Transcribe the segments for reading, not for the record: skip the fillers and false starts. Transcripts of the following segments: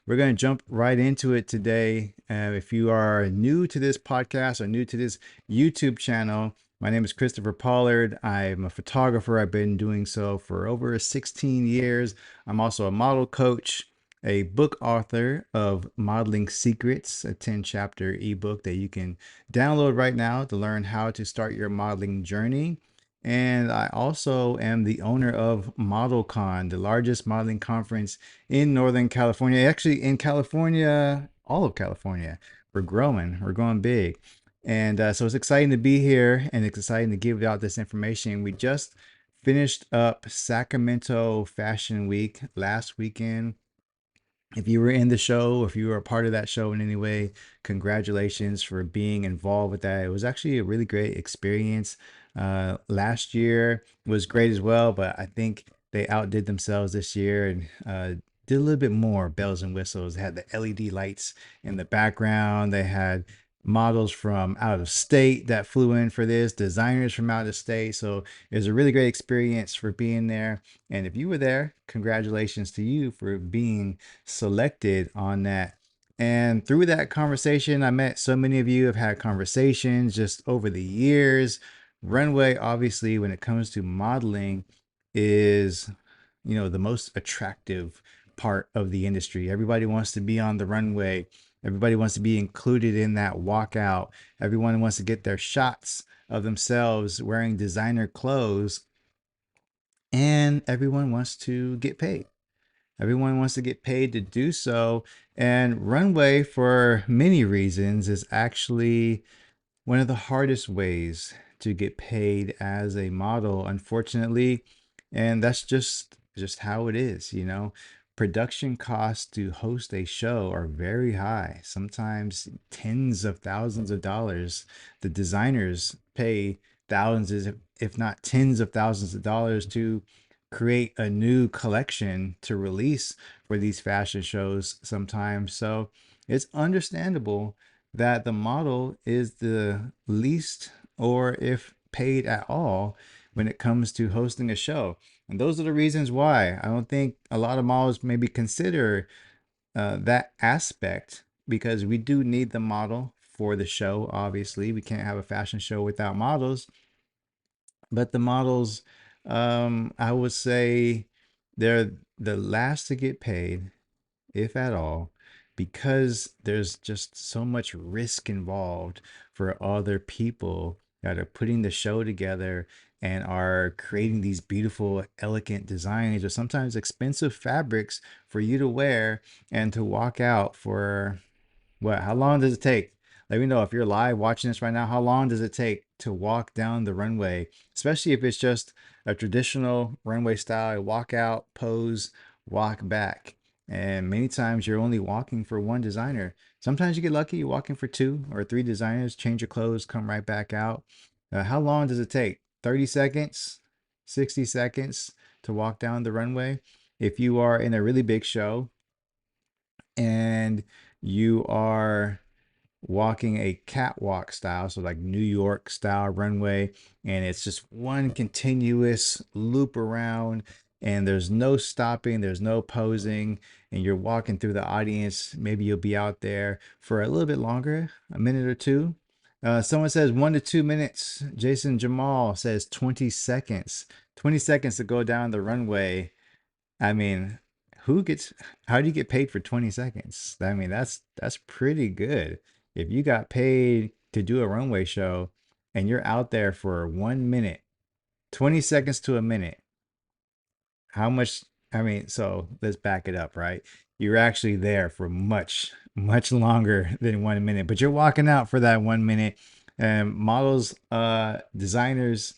we're going to jump right into it today. If you are new to this podcast or new to this YouTube channel, my name is Christopher Pollard. I'm a photographer. I've been doing so for over 16 years. I'm also a model coach, a book author of Modeling Secrets, a 10-chapter ebook that you can download right now to learn how to start your modeling journey. And I also am the owner of ModelCon, the largest modeling conference in Northern California. Actually, in California, all of California, we're growing big. And so it's exciting to be here and it's exciting to give out this information. We just finished up Sacramento Fashion Week last weekend. If you were in the show, if you were a part of that show in any way, congratulations for being involved with that. It was actually a really great experience. Last year was great as well, but I think they outdid themselves this year and did a little bit more bells and whistles. They had the LED lights in the background. They had models from out of state that flew in for this, designers from out of state. So it was a really great experience for being there. And if you were there, congratulations to you for being selected on that. And through that conversation, I met so many of you, have had conversations just over the years. Runway, obviously, when it comes to modeling, is, the most attractive part of the industry. Everybody wants to be on the runway. Everybody wants to be included in that walkout. Everyone wants to get their shots of themselves wearing designer clothes, and everyone wants to get paid. Everyone wants to get paid to do so. And Runway, for many reasons, is actually one of the hardest ways to get paid as a model, unfortunately. And that's just how it is. Production costs to host a show are very high, sometimes tens of thousands of dollars. The designers pay thousands, if not tens of thousands of dollars to create a new collection to release for these fashion shows sometimes. So it's understandable that the model is the least, or if paid at all, when it comes to hosting a show. And those are the reasons why I don't think a lot of models maybe consider that aspect, because we do need the model for the show. Obviously, we can't have a fashion show without models, but the models, I would say, they're the last to get paid, if at all, because there's just so much risk involved for other people that are putting the show together and are creating these beautiful, elegant designs or sometimes expensive fabrics for you to wear and to walk out for what? How long does it take? Let me know if you're live watching this right now. How long does it take to walk down the runway, especially if it's just a traditional runway style, walk out, pose, walk back? And many times you're only walking for one designer. Sometimes you get lucky, you're walking for two or three designers, change your clothes, come right back out. How long does it take? 30 seconds, 60 seconds to walk down the runway? If you are in a really big show and you are walking a catwalk style, so like New York style runway, and it's just one continuous loop around, and there's no stopping, there's no posing, and you're walking through the audience. Maybe you'll be out there for a little bit longer, a minute or two. Someone says 1 to 2 minutes. Jason Jamal says 20 seconds. 20 seconds to go down the runway. I mean, who gets how do you get paid for 20 seconds? I mean, that's pretty good. If you got paid to do a runway show and you're out there for 1 minute, 20 seconds to a minute, how much? I mean, so let's back it up, right? You're actually there for much, much longer than 1 minute, but you're walking out for that 1 minute. And models, designers,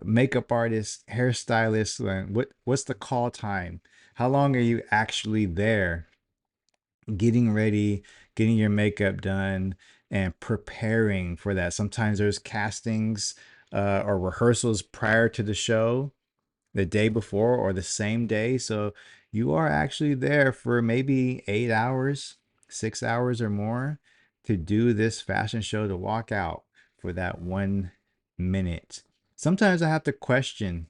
makeup artists, hairstylists, what's the call time? How long are you actually there getting ready, getting your makeup done, and preparing for that? Sometimes there's castings or rehearsals prior to the show, the day before or the same day. So you are actually there for maybe 8 hours, 6 hours or more to do this fashion show, to walk out for that 1 minute. Sometimes I have to question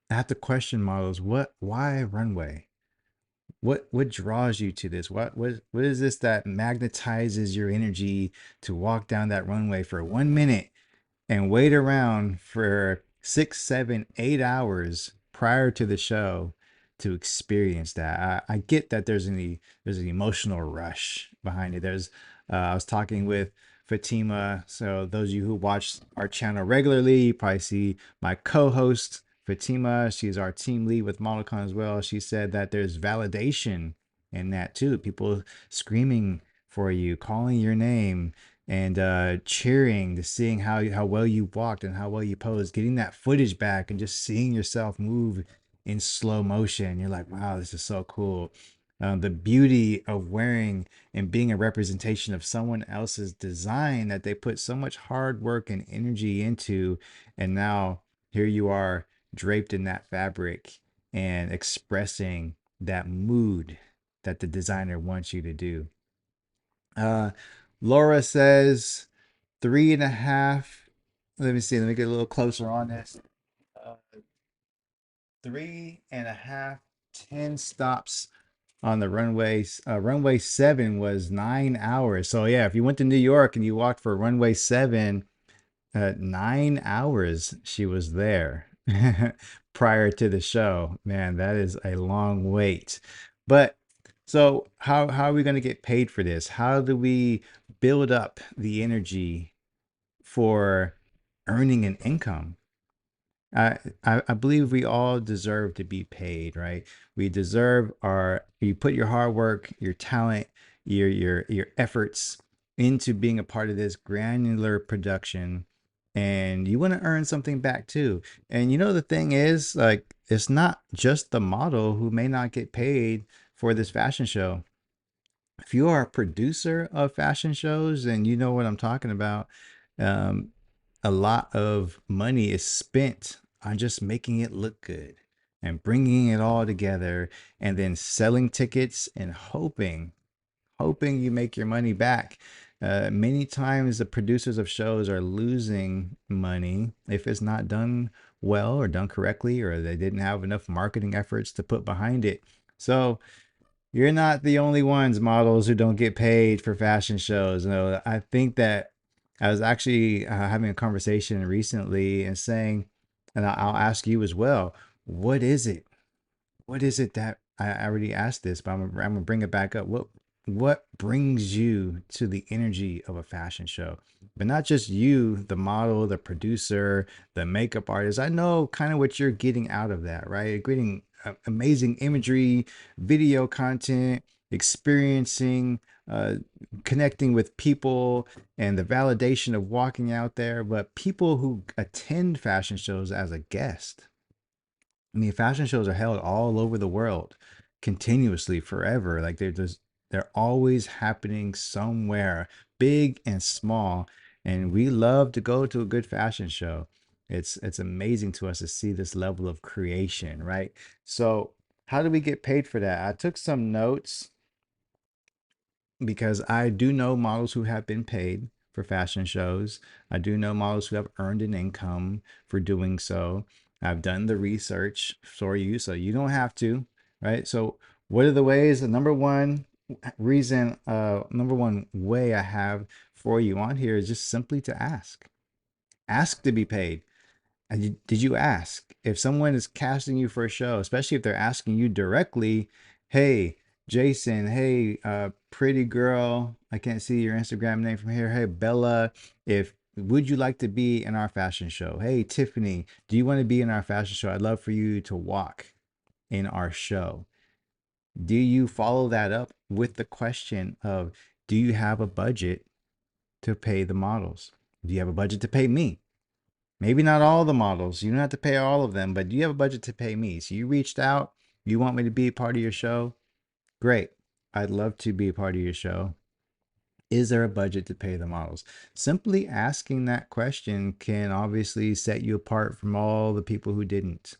models. Why runway? what draws you to this? What is this that magnetizes your energy to walk down that runway for 1 minute and wait around for 6, 7, 8 hours prior to the show to experience that? I get that there's an emotional rush behind it. I was talking with Fatima. So those of you who watch our channel regularly, you probably see my co-host Fatima. She's our team lead with ModelCon as well. She said that there's validation in that too. People screaming for you, calling your name, and cheering to seeing how well you walked and how well you posed, getting that footage back and just seeing yourself move in slow motion. You're like, wow, this is so cool. The beauty of wearing and being a representation of someone else's design that they put so much hard work and energy into, and now here you are draped in that fabric and expressing that mood that the designer wants you to do. Uh, Laura says 3.5. Let me see. Let me get a little closer on this. Uh, 3.5, 10 stops on the runways. Runway 7 was 9 hours. So yeah, if you went to New York and you walked for runway 7, 9 hours she was there prior to the show. Man, that is a long wait. But so how are we going to get paid for this? How do we build up the energy for earning an income? I believe we all deserve to be paid, right? We deserve you put your hard work, your talent, your efforts into being a part of this granular production, and you want to earn something back too. And the thing is, like, it's not just the model who may not get paid for this fashion show. If you are a producer of fashion shows, and you know what I'm talking about, um, a lot of money is spent on just making it look good and bringing it all together and then selling tickets and hoping you make your money back. Many times the producers of shows are losing money if it's not done well or done correctly, or they didn't have enough marketing efforts to put behind it. So you're not the only ones, models, who don't get paid for fashion shows. I think that I was actually having a conversation recently and saying, and I'll ask you as well, what is it? What is it that I already asked this, but I'm gonna bring it back up. What brings you to the energy of a fashion show? But not just you, the model, the producer, the makeup artist. I know kind of what you're getting out of that, right? You're getting amazing imagery, video content, experiencing, connecting with people, and the validation of walking out there. But people who attend fashion shows as a guest, I mean, fashion shows are held all over the world continuously forever. Like they're always happening somewhere, big and small. And we love to go to a good fashion show. It's amazing to us to see this level of creation, right? So how do we get paid for that? I took some notes because I do know models who have been paid for fashion shows. I do know models who have earned an income for doing so. I've done the research for you, so you don't have to, right? So, what are the ways? The number one way I have for you on here is just simply to ask. Ask to be paid. Did you ask if someone is casting you for a show, especially if they're asking you directly, hey, Jason, hey, pretty girl, I can't see your Instagram name from here. Hey, Bella, if would you like to be in our fashion show? Hey, Tiffany, do you want to be in our fashion show? I'd love for you to walk in our show. Do you follow that up with the question of, do you have a budget to pay the models? Do you have a budget to pay me? Maybe not all the models. You don't have to pay all of them, but do you have a budget to pay me? So you reached out. You want me to be a part of your show? Great. I'd love to be a part of your show. Is there a budget to pay the models? Simply asking that question can obviously set you apart from all the people who didn't.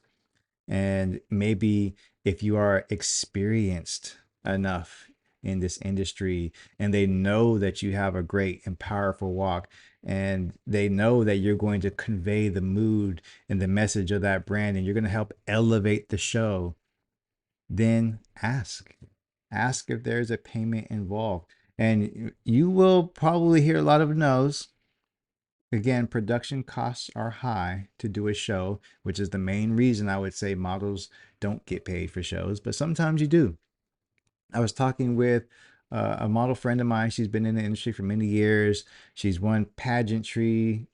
And maybe if you are experienced enough in this industry and they know that you have a great and powerful walk, and they know that you're going to convey the mood and the message of that brand, and you're going to help elevate the show, then ask. Ask if there's a payment involved. And you will probably hear a lot of no's. Again, production costs are high to do a show, which is the main reason I would say models don't get paid for shows, but sometimes you do. I was talking with a model friend of mine. She's been in the industry for many years. She's won pageantry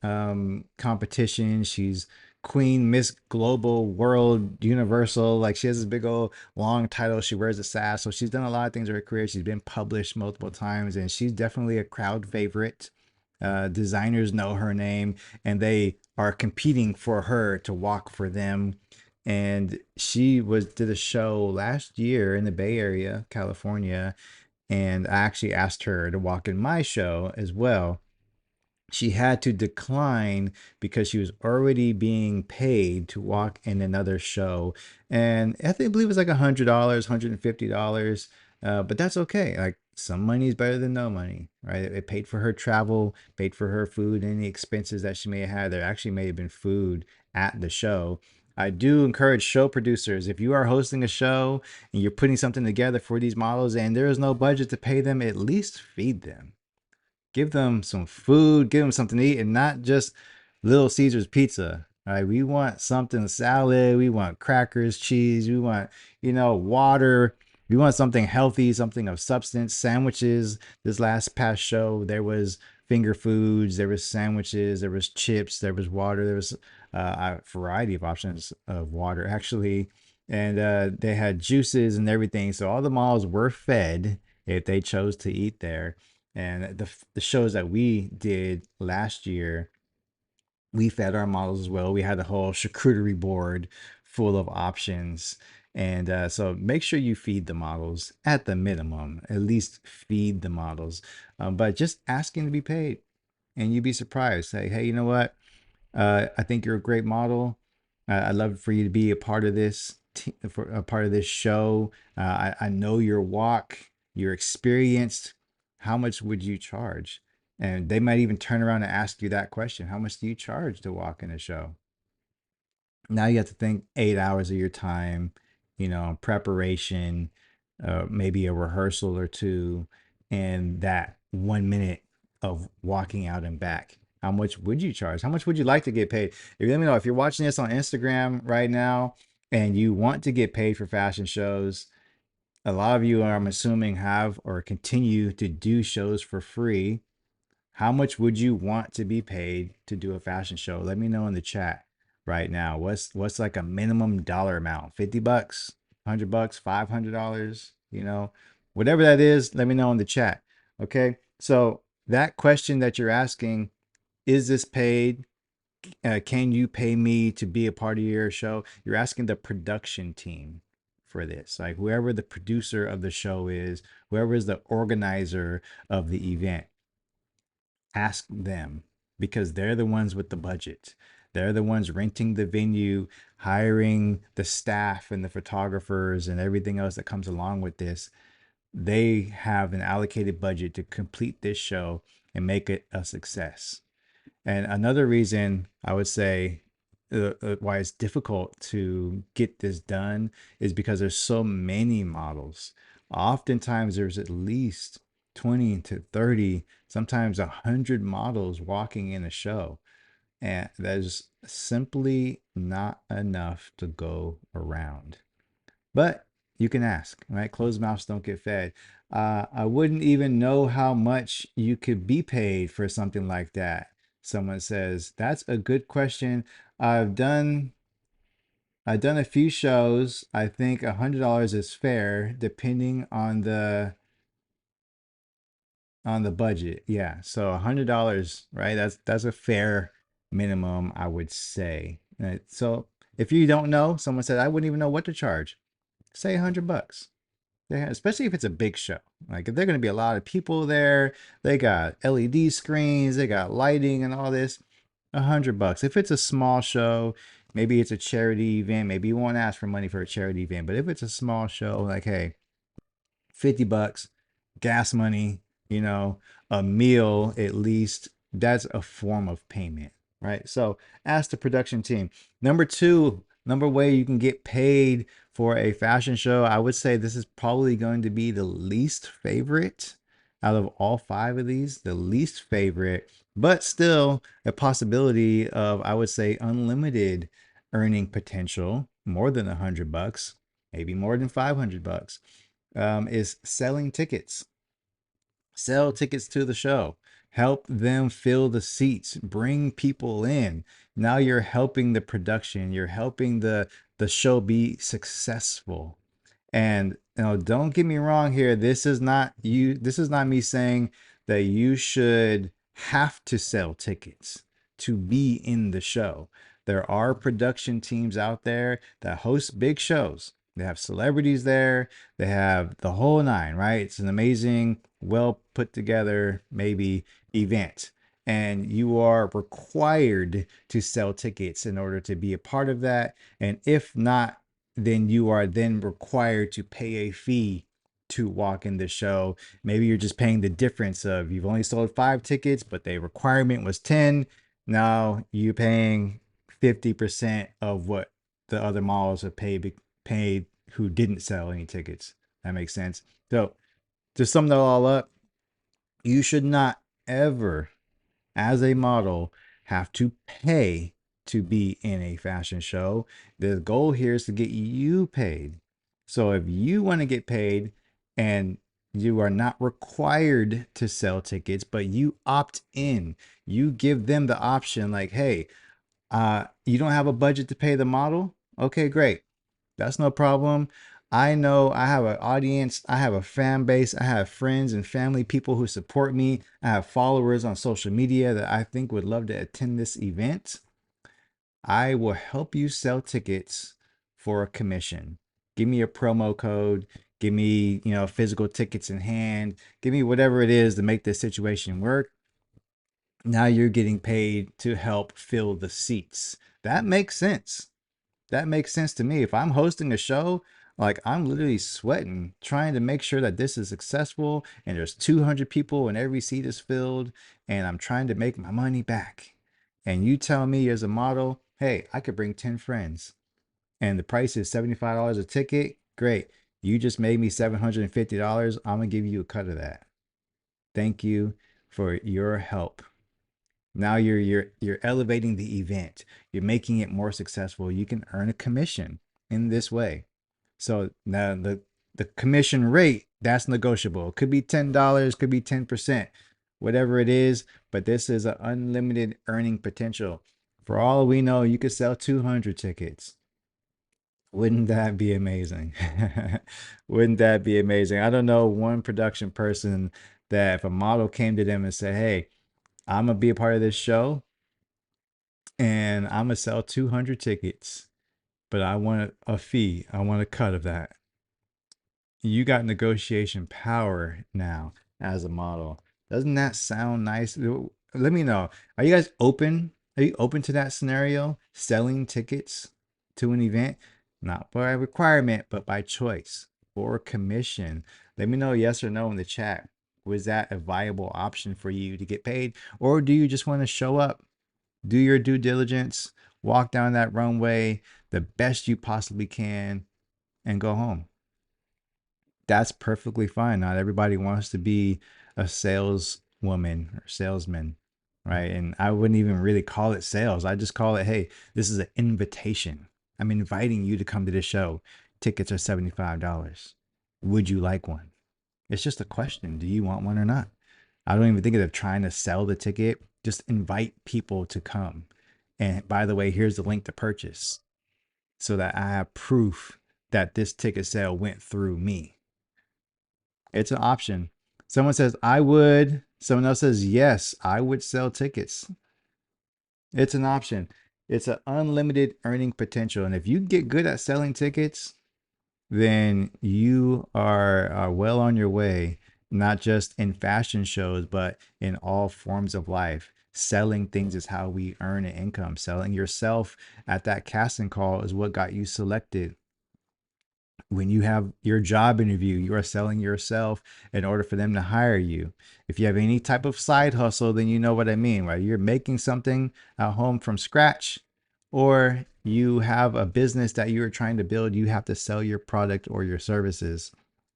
competitions. She's Queen, Miss Global, World, Universal. Like she has this big old long title. She wears a sash. So she's done a lot of things in her career. She's been published multiple times, and she's definitely a crowd favorite. Designers know her name, and they are competing for her to walk for them. And she was did a show last year in the Bay Area, California, and I actually asked her to walk in my show as well. She had to decline because she was already being paid to walk in another show, and I believe it was like $100, $150, but that's okay. Like some money is better than no money, right? It paid for her travel, paid for her food, any expenses that she may have had. There actually may have been food at the show. I do encourage show producers, if you are hosting a show and you're putting something together for these models and there is no budget to pay them, at least feed them. Give them some food, give them something to eat, and not just Little Caesar's pizza. All right, we want something salad, we want crackers, cheese, we want, water. We want something healthy, something of substance, sandwiches. This last past show, there was finger foods, there was sandwiches, there was chips, there was water, there was a variety of options of water actually, and they had juices and everything. So all the malls were fed if they chose to eat there. And the shows that we did last year, we fed our models as well. We had a whole charcuterie board full of options. And so make sure you feed the models at the minimum, at least feed the models. But just asking to be paid, and you'd be surprised. Say, hey, you know what? I think you're a great model. I'd love for you to be a part of this, for a part of this show. I know your walk, you're experienced. How much would you charge? And they might even turn around and ask you that question. How much do you charge to walk in a show? Now you have to think 8 hours of your time, preparation, maybe a rehearsal or two, and that 1 minute of walking out and back. How much would you charge? How much would you like to get paid? If you let me know, if you're watching this on Instagram right now and you want to get paid for fashion shows, a lot of you, I'm assuming, have or continue to do shows for free. How much would you want to be paid to do a fashion show? Let me know in the chat right now. What's like a minimum dollar amount? $50, $100, $500, whatever that is, let me know in the chat. Okay? So, that question that you're asking, is this paid? Can you pay me to be a part of your show? You're asking the production team for this. Like whoever the producer of the show is, whoever is the organizer of the event, ask them because they're the ones with the budget. They're the ones renting the venue, hiring the staff and the photographers and everything else that comes along with this. They have an allocated budget to complete this show and make it a success. And another reason I would say why it's difficult to get this done is because there's so many models. Oftentimes, there's at least 20 to 30, sometimes 100 models walking in a show. And there's simply not enough to go around. But you can ask, right? Closed mouths don't get fed. I wouldn't even know how much you could be paid for something like that. Someone says, that's a good question. I've done I've done a few shows. I think $100 is fair, depending on the budget. Yeah, so $100, right? That's a fair minimum, I would say. Right? So if you don't know, someone said I wouldn't even know what to charge. Say $100. Yeah, especially if it's a big show. Like if there are going to be a lot of people there, they got LED screens, they got lighting and all this. $100. If it's a small show, maybe it's a charity event. Maybe you won't ask for money for a charity event. But if it's a small show, like hey, $50, gas money, a meal at least. That's a form of payment, right? So ask the production team. Number two, Number way you can get paid for a fashion show, I would say this is probably going to be the least favorite out of all five of these, the least favorite, but still a possibility of, I would say, unlimited earning potential, more than $100, maybe more than $500, is selling tickets. Sell tickets to the show, help them fill the seats, bring people in. Now you're helping the production, you're helping the show be successful. And don't get me wrong here. This is not you. This is not me saying that you should have to sell tickets to be in the show. There are production teams out there that host big shows. They have celebrities there. They have the whole nine, right? It's an amazing, well put together, maybe event. And you are required to sell tickets in order to be a part of that. And if not, then you are then required to pay a fee to walk in the show. Maybe you're just paying the difference of you've only sold 5 tickets, but the requirement was 10. Now you're paying 50% of what the other models have paid who didn't sell any tickets. That makes sense. So to sum that all up, you should not ever, as a model, have to pay to be in a fashion show. The goal here is to get you paid. So if you want to get paid and you are not required to sell tickets, but you opt in, you give them the option like, hey, you don't have a budget to pay the model? Okay, great. That's no problem. I know I have an audience, I have a fan base, I have friends and family, people who support me. I have followers on social media that I think would love to attend this event. I will help you sell tickets for a commission. Give me a promo code, give me, physical tickets in hand, give me whatever it is to make this situation work. Now you're getting paid to help fill the seats. That makes sense. That makes sense to me. If I'm hosting a show, like I'm literally sweating trying to make sure that this is successful and there's 200 people and every seat is filled and I'm trying to make my money back. And you tell me as a model, hey, I could bring 10 friends and the price is $75 a ticket. Great. You just made me $750. I'm going to give you a cut of that. Thank you for your help. Now you're elevating the event. You're making it more successful. You can earn a commission in this way. So now the commission rate, that's negotiable. It could be $10, could be 10%, whatever it is, but this is an unlimited earning potential. For all we know, you could sell 200 tickets. Wouldn't that be amazing? Wouldn't that be amazing? I don't know one production person that if a model came to them and said, "Hey, I'm gonna be a part of this show and I'm gonna sell 200 tickets, but I want a fee. I want a cut of that." You got negotiation power now as a model. Doesn't that sound nice? Let me know. Are you guys open? Are you open to that scenario? Selling tickets to an event, not by requirement, but by choice or commission. Let me know yes or no in the chat. Was that a viable option for you to get paid? Or do you just want to show up, do your due diligence, walk down that runway the best you possibly can, and go home? That's perfectly fine. Not everybody wants to be a saleswoman or salesman, right? And I wouldn't even really call it sales. I just call it, hey, this is an invitation. I'm inviting you to come to this show. Tickets are $75. Would you like one? It's just a question. Do you want one or not? I don't even think of trying to sell the ticket. Just invite people to come. And by the way, here's the link to purchase so that I have proof that this ticket sale went through me. It's an option. Someone says, I would. Someone else says, yes, I would sell tickets. It's an option. It's an unlimited earning potential. And if you get good at selling tickets, then you are well on your way, not just in fashion shows, but in all forms of life. Selling things is how we earn an income. Selling yourself at that casting call is what got you selected. When you have your job interview, you are selling yourself in order for them to hire you. If you have any type of side hustle, then you know what I mean, right? You're making something at home from scratch, or you have a business that you're trying to build, you have to sell your product or your services.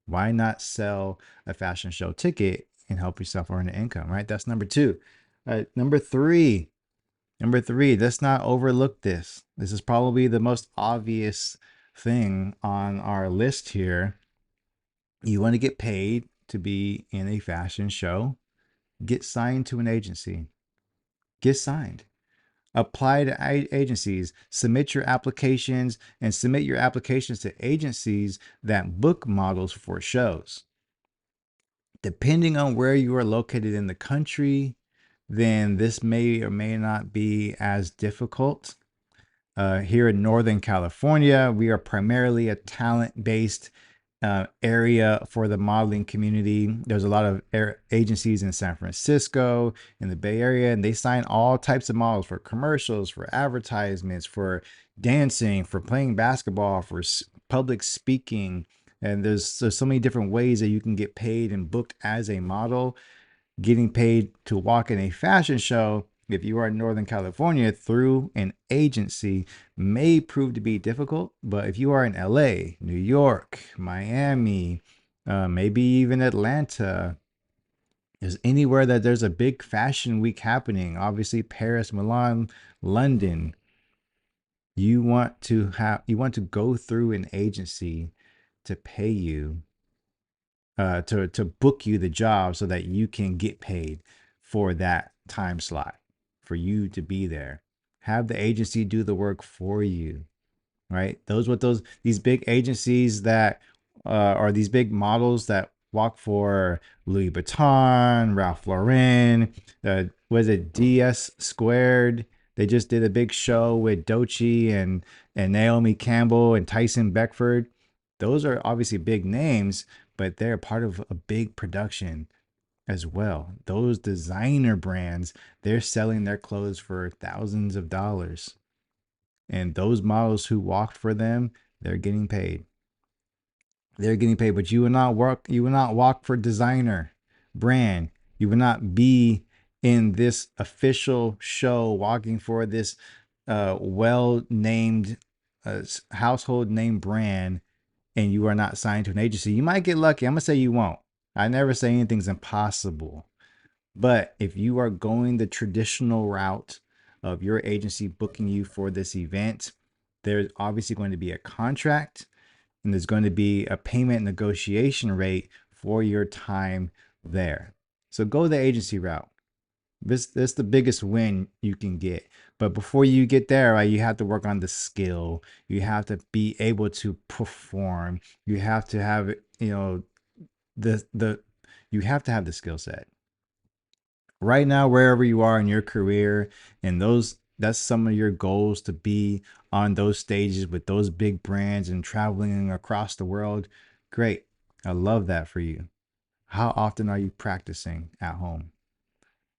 Why not sell a fashion show ticket and help yourself earn an income, right? That's number two. Number three, let's not overlook this. This is probably the most obvious thing on our list here. You want to get paid to be in a fashion show, get signed to an agency. Get signed. Apply to agencies, submit your applications, and submit your applications to agencies that book models for shows. Depending on where you are located in the country, then this may or may not be as difficult. Here in Northern California, we are primarily a talent based area for the modeling community. There's a lot of agencies in San Francisco, in the Bay Area, and they sign all types of models for commercials, for advertisements, for dancing, for playing basketball, for public speaking. And there's so many different ways that you can get paid and booked as a model. Getting paid to walk in a fashion show, if you are in Northern California through an agency, may prove to be difficult. But if you are in LA, New York, Miami, maybe even Atlanta, there's anywhere that there's a big fashion week happening, obviously Paris, Milan, London, you want to go through an agency to pay you to book you the job so that you can get paid for that time slot for you to be there. Have the agency do the work for you, right? These big agencies that are these big models that walk for Louis Vuitton, Ralph Lauren, was it DS Squared? They just did a big show with Doechii and Naomi Campbell and Tyson Beckford. Those are obviously big names, but they're part of a big production as well. Those designer brands, they're selling their clothes for thousands of dollars. And those models who walked for them, they're getting paid. They're getting paid, but you will not walk for designer brand. You will not be in this official show walking for this well named household name brand, and you are not signed to an agency. You might get lucky. I'm gonna say you won't. I never say anything's impossible. But if you are going the traditional route of your agency booking you for this event, there's obviously going to be a contract and there's going to be a payment negotiation rate for your time there. So go the agency route. This the biggest win you can get. But before you get there, right, you have to work on the skill. You have to be able to perform. You have to have, the you have to have the skill set. Right now, wherever you are in your career, and that's some of your goals, to be on those stages with those big brands and traveling across the world. Great. I love that for you. How often are you practicing at home?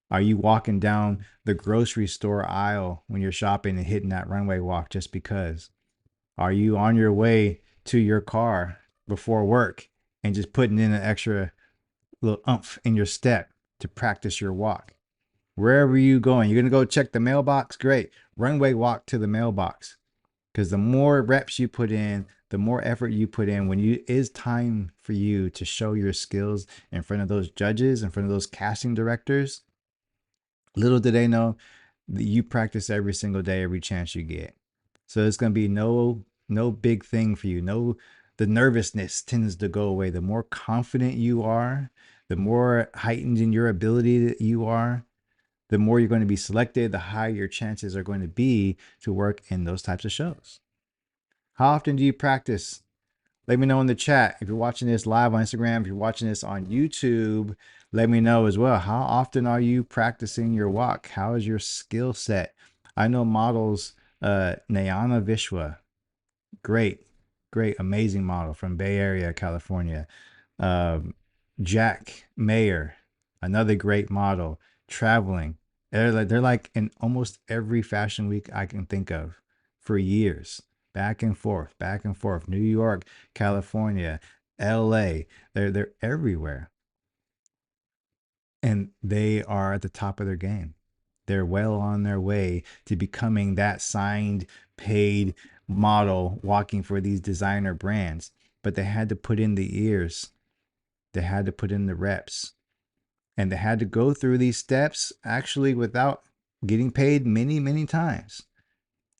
Are you walking down the grocery store aisle when you're shopping and hitting that runway walk just because? Are you on your way to your car before work and just putting in an extra little oomph in your step to practice your walk? Wherever you going, you're gonna go check the mailbox. Great, runway walk to the mailbox, because the more reps you put in, the more effort you put in. When you is time for you to show your skills in front of those judges, in front of those casting directors, little do they know that you practice every single day, every chance you get. So it's gonna be no big thing for you. No, the nervousness tends to go away. The more confident you are, the more heightened in your ability that you are, the more you're going to be selected, the higher your chances are going to be to work in those types of shows. How often do you practice? Let me know in the chat. If you're watching this live on Instagram, if you're watching this on YouTube, let me know as well. How often are you practicing your walk? How is your skill set? I know models, Nayana Vishwa, great, great, amazing model from Bay Area, California. Um, Jack Mayer, another great model, traveling. They're like in almost every fashion week I can think of for years, back and forth. New York, California, LA. They're everywhere, and they are at the top of their game. They're well on their way to becoming that signed paid model walking for these designer brands, but they had to put in the ears, they had to put in the reps, and they had to go through these steps actually without getting paid many, many times.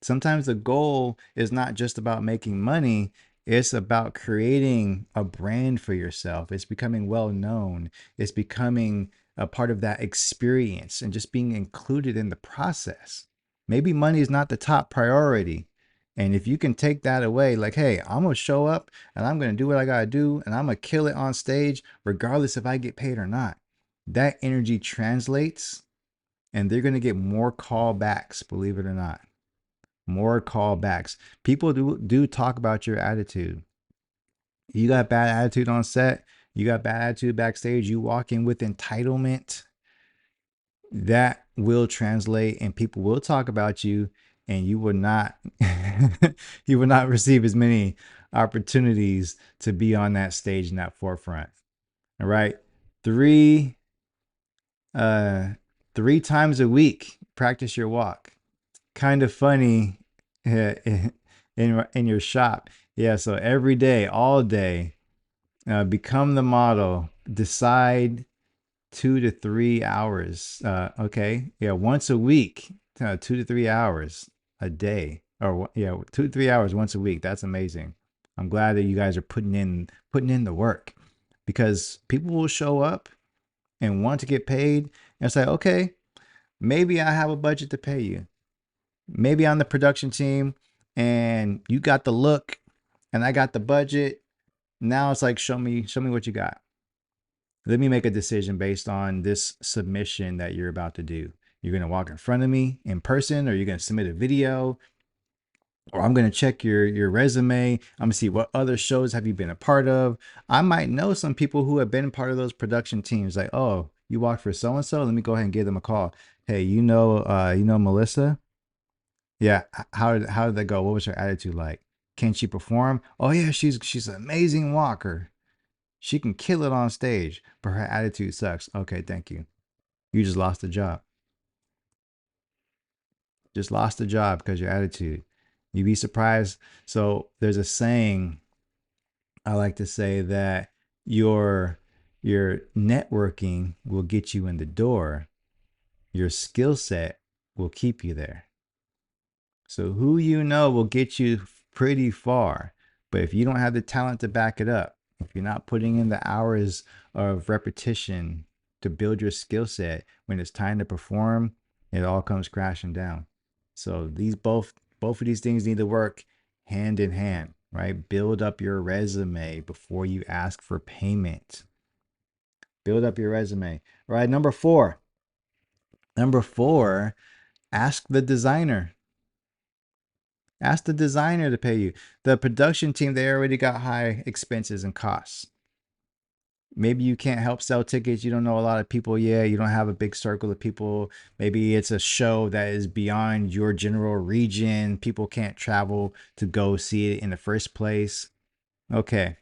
Sometimes the goal is not just about making money, it's about creating a brand for yourself. It's becoming well known, it's becoming a part of that experience and just being included in the process. Maybe money is not the top priority. And if you can take that away, like, hey, I'm going to show up and I'm going to do what I got to do and I'm going to kill it on stage, regardless if I get paid or not, that energy translates and they're going to get more callbacks, believe it or not. More callbacks. People do talk about your attitude. You got bad attitude on set, you got bad attitude backstage, you walk in with entitlement, that will translate and people will talk about you and you will not you will not receive as many opportunities to be on that stage in that forefront. All right. Three uh 3 times a week practice your walk. Kind of funny in your shop. Yeah, so every day, all day, become the model. Decide 2 to 3 hours. Okay, yeah, once a week, 2 to 3 hours a day, or yeah, 2 to 3 hours once a week. That's amazing. I'm glad that you guys are putting in the work because people will show up and want to get paid and say, okay, maybe I have a budget to pay you. Maybe on the production team and you got the look and I got the budget. Now it's like, show me what you got. Let me make a decision based on this submission that you're about to do. You're going to walk in front of me in person, or you're going to submit a video, or I'm going to check your resume. I'm going to see what other shows have you been a part of. I might know some people who have been part of those production teams. Like, oh, you walked for so and so. Let me go ahead and give them a call. Hey, you know Melissa? Yeah. How did that go? What was her attitude like? Can she perform? Oh yeah, she's an amazing walker. She can kill it on stage, but her attitude sucks. Okay, thank you. You just lost the job. Just lost the job because your attitude. You'd be surprised. So there's a saying I like to say that your your networking will get you in the door. Your skill set will keep you there. So who you know will get you pretty far. But if you don't have the talent to back it up, if you're not putting in the hours of repetition to build your skill set, when it's time to perform, it all comes crashing down. So these both of these things need to work hand in hand, right? Build up your resume before you ask for payment. Build up your resume. All right, number 4. Number 4, ask the designer. Ask the designer to pay you. The production team, they already got high expenses and costs. Maybe you can't help sell tickets. You don't know a lot of people yet. You don't have a big circle of people. Maybe it's a show that is beyond your general region. People can't travel to go see it in the first place. Okay.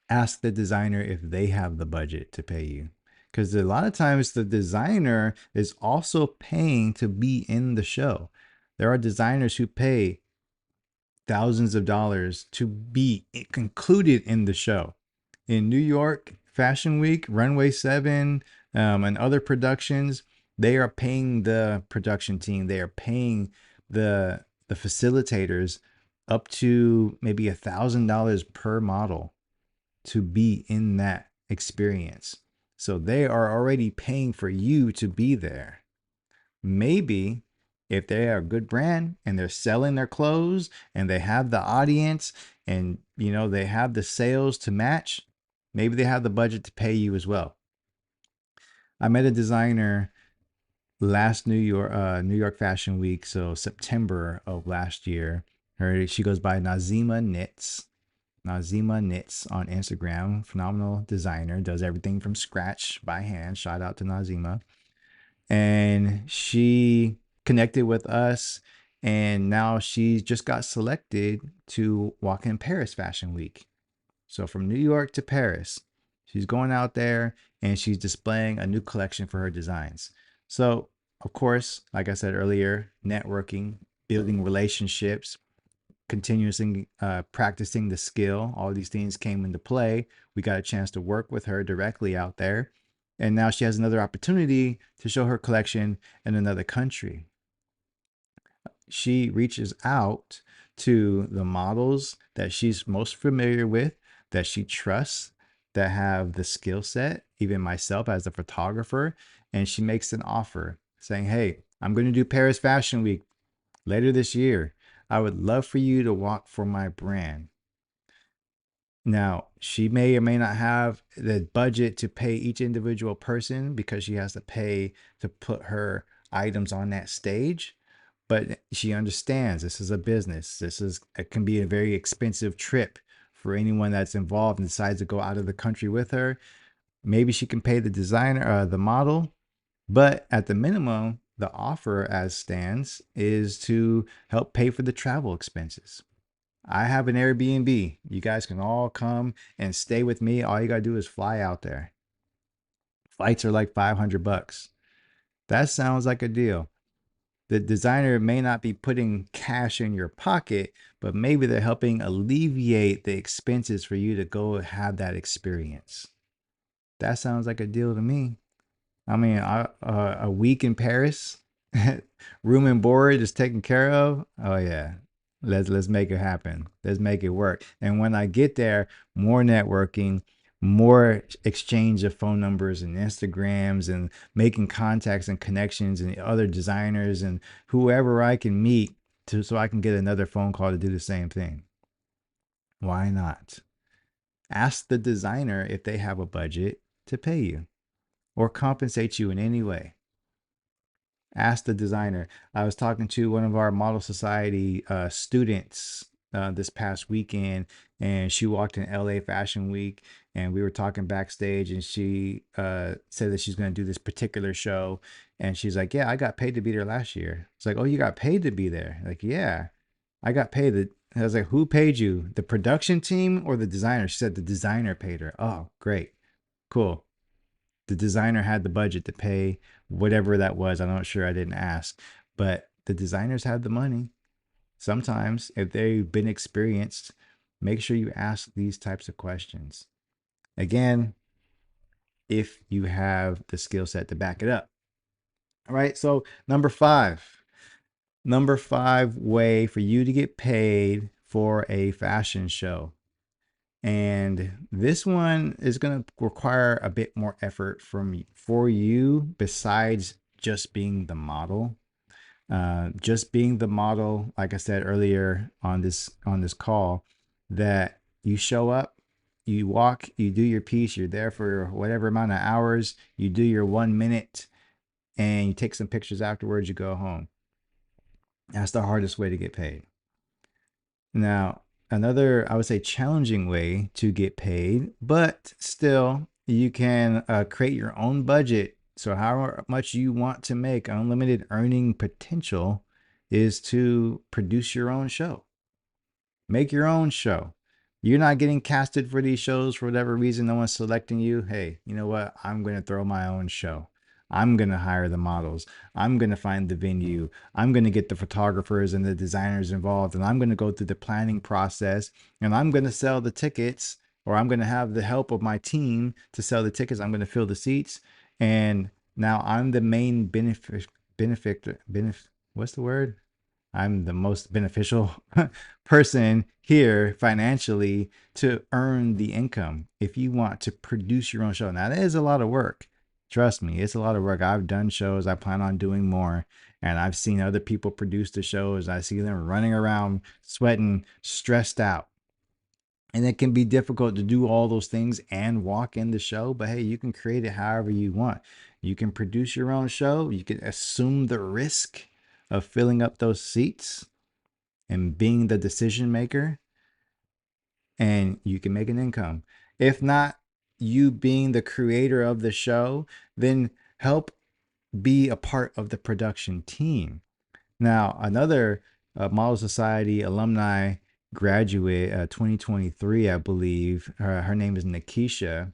Ask the designer if they have the budget to pay you. Because a lot of times the designer is also paying to be in the show. There are designers who pay thousands of dollars to be included in the show. In New York Fashion Week, Runway 7, and other productions, they are paying the production team, they are paying the facilitators up to maybe $1,000 per model to be in that experience. So they are already paying for you to be there. Maybe if they are a good brand and they're selling their clothes and they have the audience and they have the sales to match, maybe they have the budget to pay you as well. I met a designer last New York Fashion Week, so September of last year. She goes by Nazima Knits. Nazima Knits on Instagram. Phenomenal designer, does everything from scratch by hand. Shout out to Nazima. And she connected with us, and now she just got selected to walk in Paris Fashion Week. So from New York to Paris, she's going out there and she's displaying a new collection for her designs. So of course, like I said earlier, networking, building relationships, continuously practicing the skill. All these things came into play. We got a chance to work with her directly out there. And now she has another opportunity to show her collection in another country. She reaches out to the models that she's most familiar with, that she trusts, that have the skill set, even myself as a photographer, and she makes an offer saying, "Hey, I'm going to do Paris Fashion Week later this year. I would love for you to walk for my brand." Now, she may or may not have the budget to pay each individual person because she has to pay to put her items on that stage, but she understands this is a business. It can be a very expensive trip for anyone that's involved and decides to go out of the country with her. Maybe she can pay the designer, the model, but at the minimum, the offer as stands is to help pay for the travel expenses. I have an Airbnb. You guys can all come and stay with me. All you got to do is fly out there. Flights are like $500. That sounds like a deal. The designer may not be putting cash in your pocket, but maybe they're helping alleviate the expenses for you to go have that experience. That sounds like a deal to me. I mean, a week in Paris, room and board is taken care of. Oh yeah, let's make it happen. Let's make it work. And when I get there, more networking, more exchange of phone numbers and Instagrams, and making contacts and connections and other designers and whoever I can meet so I can get another phone call to do the same thing. Why not? Ask the designer if they have a budget to pay you or compensate you in any way. Ask the designer. I was talking to one of our Model Society students this past weekend, and she walked in LA Fashion Week, and we were talking backstage, and she said that she's going to do this particular show, and she's like, "Yeah, I got paid to be there last year." It's like, "Oh, you got paid to be there?" Like, "Yeah, I got paid." I was like, "Who paid you? The production team or the designer?" She said the designer paid her. Oh, great, cool. The designer had the budget to pay whatever that was. I'm not sure. I didn't ask, but the designers had the money. Sometimes, if they've been experienced, make sure you ask these types of questions. Again, if you have the skill set to back it up. All right. So, number five way for you to get paid for a fashion show. And this one is going to require a bit more effort for you besides just being the model. Just being the model, like I said earlier on this call, that you show up, you walk, you do your piece, you're there for whatever amount of hours, you do your 1 minute, and you take some pictures afterwards, you go home. That's the hardest way to get paid. Now, another, I would say, challenging way to get paid, but still, you can create your own budget. So, how much you want to make, unlimited earning potential, is to produce your own show. Make your own show. You're not getting casted for these shows for whatever reason. No one's selecting you. Hey, you know what? I'm going to throw my own show. I'm going to hire the models. I'm going to find the venue. I'm going to get the photographers and the designers involved. And I'm going to go through the planning process. And I'm going to sell the tickets, or I'm going to have the help of my team to sell the tickets. I'm going to fill the seats. And now I'm the main what's the word? I'm the most beneficial person here financially to earn the income. If you want to produce your own show, now that is a lot of work. Trust me, it's a lot of work. I've done shows, I plan on doing more, and I've seen other people produce the shows. I see them running around, sweating, stressed out. And it can be difficult to do all those things and walk in the show, but hey, you can create it however you want. You can produce your own show. You can assume the risk of filling up those seats and being the decision maker, and you can make an income. If not you being the creator of the show, then help be a part of the production team. Now, another Model Society alumni graduate, 2023, I believe, her name is Nikisha.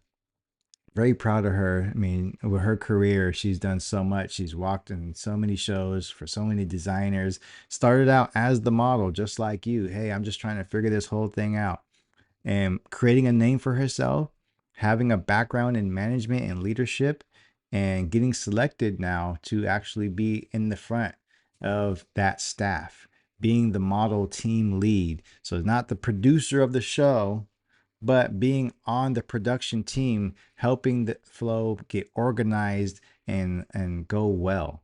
very proud of her. I mean, with her career, she's done so much. She's walked in so many shows for so many designers. Started out as the model, just like you. Hey, I'm just trying to figure this whole thing out. And creating a name for herself, having a background in management and leadership, and getting selected now to actually be in the front of that staff, being the model team lead. So not the producer of the show, but being on the production team, helping the flow get organized and go well.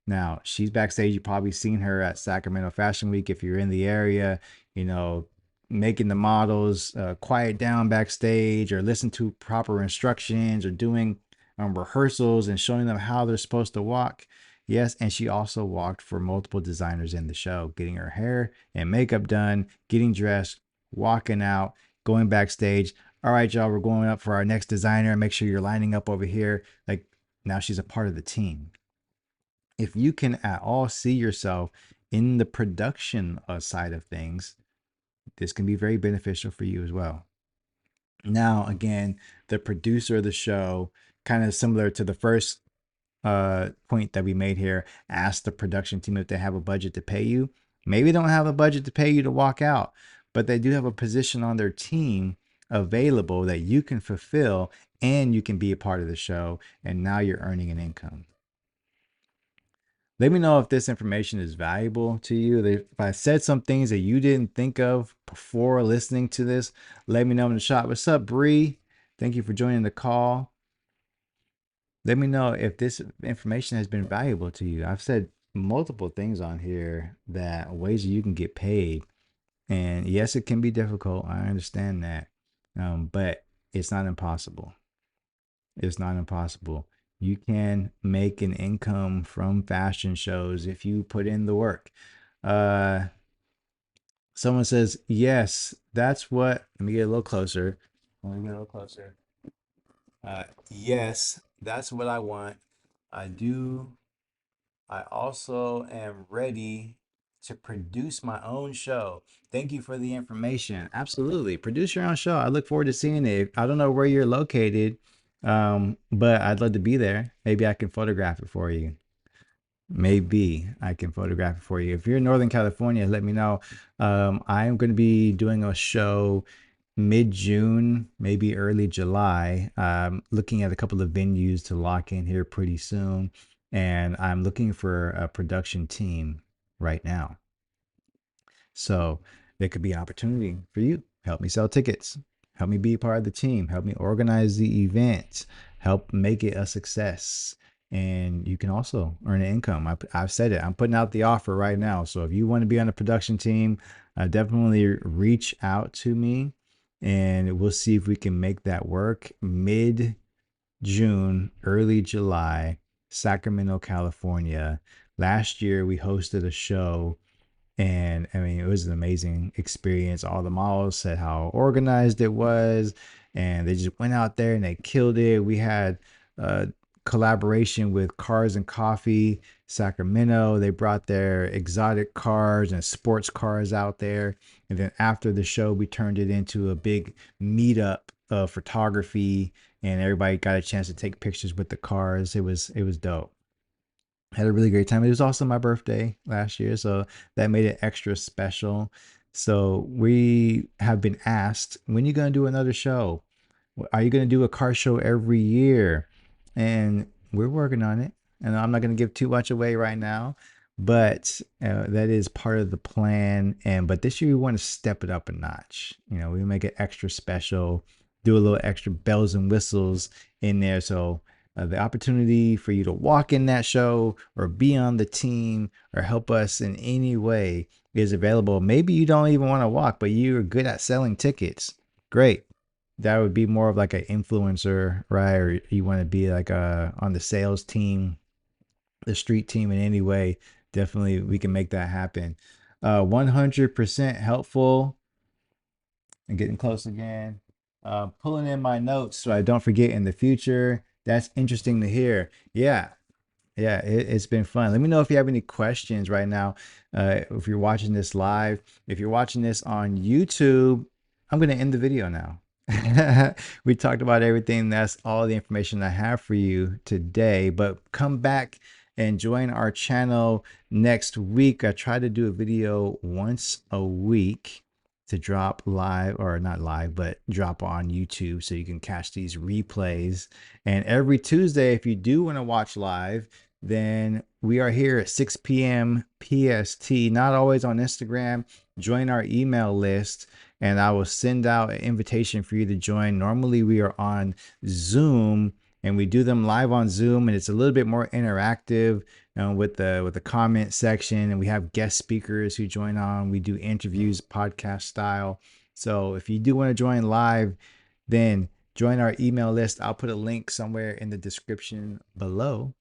Now, she's backstage. You've probably seen her at Sacramento Fashion Week if you're in the area, you know, making the models quiet down backstage, or listen to proper instructions, or doing rehearsals and showing them how they're supposed to walk. Yes, and she also walked for multiple designers in the show, getting her hair and makeup done, getting dressed, walking out, going backstage. All right, y'all, we're going up for our next designer. Make sure you're lining up over here. Like, now she's a part of the team. If you can at all see yourself in the production side of things, this can be very beneficial for you as well. Now, again, the producer of the show, kind of similar to the first point that we made here, ask the production team if they have a budget to pay you. Maybe they don't have a budget to pay you to walk out, but they do have a position on their team available that you can fulfill, and you can be a part of the show, and now you're earning an income. Let me know if this information is valuable to you. If I said some things that you didn't think of before listening to this, let me know in the chat. What's up, Bree? Thank you for joining the call. Let me know if this information has been valuable to you. I've said multiple things on here that ways that you can get paid. And yes, it can be difficult. I understand that. But it's not impossible. It's not impossible. You can make an income from fashion shows if you put in the work. Uh, Someone says, yes, that's what. Let me get a little closer. Let me get a little closer. Yes, that's what I want. I do. I also am ready to produce my own show. Thank you for the information. Absolutely. Produce your own show. I look forward to seeing it. I don't know where you're located, but I'd love to be there. Maybe I can photograph it for you. Maybe I can photograph it for you. If you're in Northern California, let me know. I'm going to be doing a show mid-June, maybe early July. Looking at a couple of venues to lock in here pretty soon, and I'm looking for a production team right now. So there could be an opportunity for you. Help me sell tickets. Help me be part of the team. Help me organize the event. Help make it a success. And you can also earn an income. I've said it. I'm putting out the offer right now. So if you want to be on the production team, definitely reach out to me, and we'll see if we can make that work. Mid June, early July, Sacramento, California. Last year, we hosted a show, and I mean, it was an amazing experience. All the models said how organized it was, and they just went out there and they killed it. We had a collaboration with Cars and Coffee Sacramento. They brought their exotic cars and sports cars out there. And then after the show, we turned it into a big meetup of photography, and everybody got a chance to take pictures with the cars. It was dope. Had a really great time. It was also my birthday last year, so that made it extra special. So we have been asked, when are you gonna do another show? Are you gonna do a car show every year? And we're working on it. And I'm not gonna give too much away right now, but that is part of the plan. And but this year we want to step it up a notch. We make it extra special, do a little extra bells and whistles in there. So the opportunity for you to walk in that show, or be on the team, or help us in any way is available. Maybe you don't even want to walk, but you're good at selling tickets. Great. That would be more of like an influencer, right? Or you want to be like on the sales team, the street team in any way. Definitely we can make that happen. 100% helpful. And getting close again. Pulling in my notes so I don't forget in the future. That's interesting to hear. Yeah, yeah, it's been fun. Let me know if you have any questions right now. If you're watching this live, if you're watching this on YouTube, I'm going to end the video now. We talked about everything. That's all the information I have for you today. But come back and join our channel next week. I try to do a video once a week to drop live, or not live, but drop on YouTube so you can catch these replays. And every Tuesday, if you do want to watch live, then we are here at 6 p.m. PST, not always on Instagram. Join our email list and I will send out an invitation for you to join. Normally we are on Zoom and we do them live on Zoom, and it's a little bit more interactive with the comment section, and we have guest speakers who join on. We do interviews podcast style. So if you do want to join live, then join our email list. I'll put a link somewhere in the description below.